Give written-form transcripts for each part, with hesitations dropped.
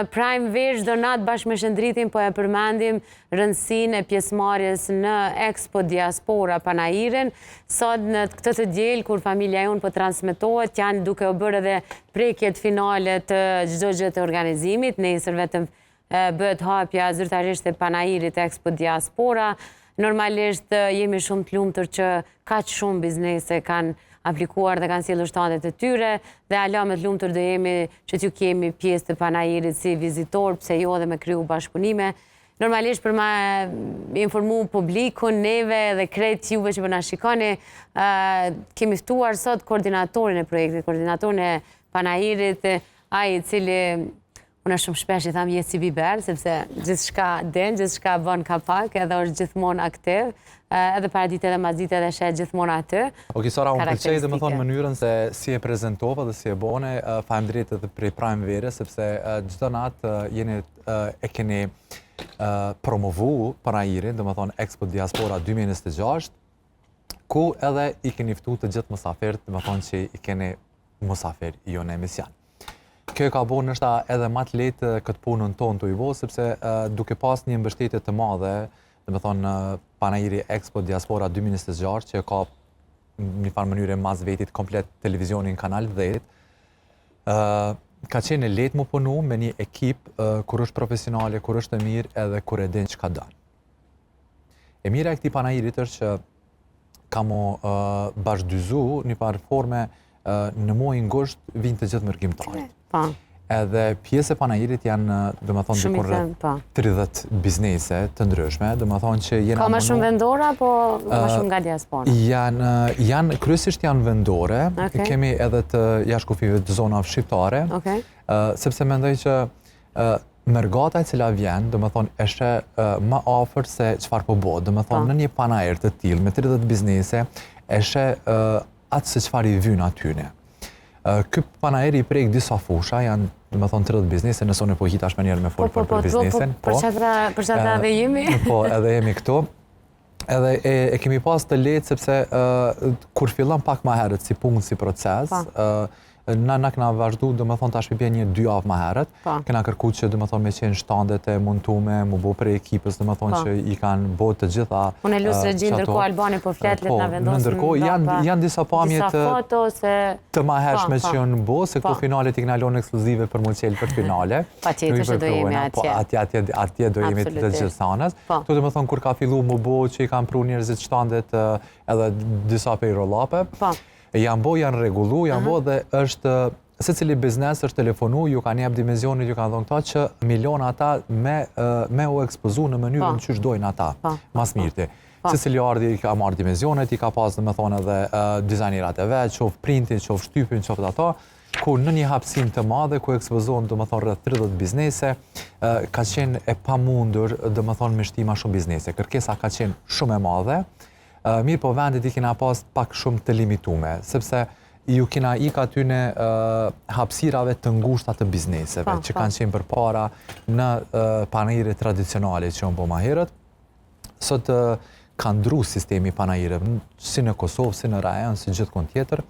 Prime Vesh donat bashkë me Shëndritin po e përmendim rëndësinë e pjesëmarrjes në Expo Diaspora Panajirin. Sot në këtë të diel kur familja jonë po transmetohet, janë duke u bërë edhe prekjet finale të çdo gjë të organizimit. Nesër vetëm bëhet hapja zyrtarisht e Panajirit Expo Diaspora. Normalisht jemi shumë të lumtur që kaq shumë biznese kanë aplikuar dhe kanë sjellur shtandet e tyre dhe ala më të lumtur do jemi që t'ju kemi pjesë të Panajirit si vizitor, pse jo edhe me kriju bashkëpunime. Normalisht për ma informu publikun, neve dhe krejt juve që për na shikoni, kemi ftuar sot koordinatorin e projektit, koordinatorin e Panajirit, ai i cili unë shumë shpesh i tham jetë si biber, sepse gjithçka den, gjithçka bën kapak, edhe është gjithmonë aktiv, edhe paradite edhe mazite edhe shet gjithmonë aty. Okej, Sara, unë përqej dhe më thonë mënyrën se si e prezentova dhe si e bone, faleminderit edhe prej Prime Vere, sepse çdo natë jeni e keni promovu Panajirin, dhe më thonë Expo Diaspora 2026, ku edhe i keni ftu të gjithë musafirët, dhe më thonë që i keni musafir jo në emision. Kjo ka bo nështë edhe më të letë këtë punën tonë të i bo, sepse duke pas një mbështetje të madhe, dhe me thonë Panajiri Expo Diaspora 2026, që ka një farë mënyre mas vetit komplet televizionin kanal 10, ka qenë letë më punu me një ekip kur është profesionale, kur është e mirë edhe kur e din që ka dënë. E mira e këti Panajirit është që ka mu bashkëdyzu një farë forme në muajin gusht vinë të gjithë mërgjimtarët. Edhe pjesë e Panajirit janë, dhe më thonë, dikur 30 biznese të ndryshme, dhe më thonë që jena... Ka më shumë vendore, apo më shumë nga diaspora? Kryesisht janë vendore, kemi edhe të jashkufive të zona shqiptare, sepse mendoj që mërgata e cila vjen, dhe më thonë, eshe më afër se qëfar po bo, dhe më thonë, në një Panajir të tilë, me 30 biznese, eshe atë se qëfar i vynë atyne. Ky Panajiri i prek disa fusha, janë, dhe më thonë, 30 biznese, nësone po hitash me njerë me folë për biznesen. Për qatra dhe jemi? Po, edhe jemi këtu. Edhe e kemi pas të letë, sepse kur fillon pak ma herët si punë, si proces, na këna vazhdu, dhe më thonë, tash përbjen një 2 javë ma herët, këna kërku që, dhe më thonë, me qenë shtandet e montume, mu bo për ekipës, dhe më thonë që i kanë bo të gjitha... Unë e lusë regjinë, ndërko Albani po fletlet nga vendosën... Ndërko, janë disa pamjet të ma hershme që janë bo, se këto finalet i këna lonë ekskluzive për mu qelë për finale. Pa tjetër që do jemi atje. Atje do jemi të gjithë sanës. Tu dhe më thonë, kur ka fillu mu bo që i kanë pru njerëzit shtandet edhe disa pej roll-up-e, janë bo, janë regullu, janë bo dhe është, se cili biznes është telefonu, ju ka njep dimenzionit, ju ka dhënë këta që miliona ata me u ekspozu në mënyrën që shdojnë ata, mas mirëti. Se cili ardi i ka marrë dimenzionit, i ka pas dhe me thonë edhe dizajnirat e vetë, qof printin, qof shtypin, qof dhe ata, ku në një hapësim të madhe, ku ekspozohen dhe me thonë rreth 30 biznese, ka qenë e pa mundur dhe me thonë me shtima shumë biznese. Kërkesa ka qenë shumë e madhe, mirë po vendit i kina pas pak shumë të limitume, sepse ju kina ik atyne hapësirave të ngushta të bizneseve, që kanë qenë për para në Panajire tradicionale që janë po ma herët. Sot ka ndru sistemi Panajire, si në Kosovë, si në rajon, si gjithë kënd tjetër,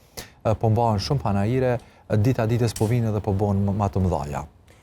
po mbahen shumë Panajire, dita ditës po vinë dhe po bëhen ma të mdhaja.